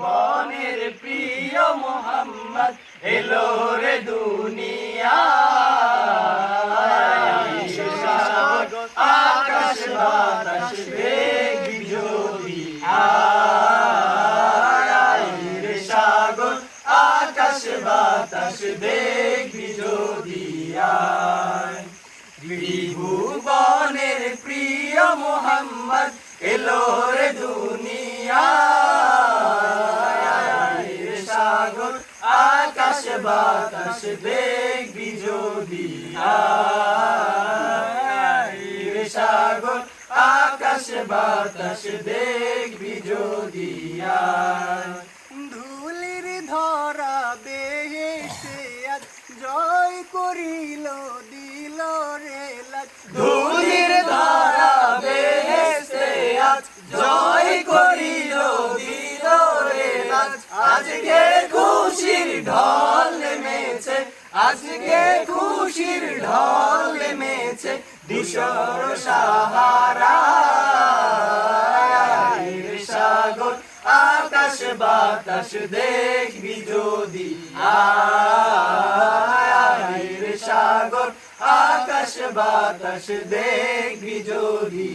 বনের প্রিয় মোহাম্মদ এলো রে দুনিয়া আকাশ বাতাস বেগ যদি রে সাগর আকাশ বাতাস বেগ যদি ত্রিভুবনের প্রিয় মোহাম্মদ এলো রে দুনিয়া সাগর আকাশ বাতাস বেগ যদি সাগর আকাশ বাতাস দেখবি যদি ধুলির ধরা বেহেশে আজ জয় করিল দিল রে লাজ ধুলির ধরা বেহেশে আজ জয় করিল দিল রে লাজ আজকে খুশির ঢল নেমেছে আজকে খুশির ঢল নেমেছে দিশর সাহারা সাগর আকাশ বাতাস দেখবি যদি সাগর আকাশ বাতাস দেখবি যদি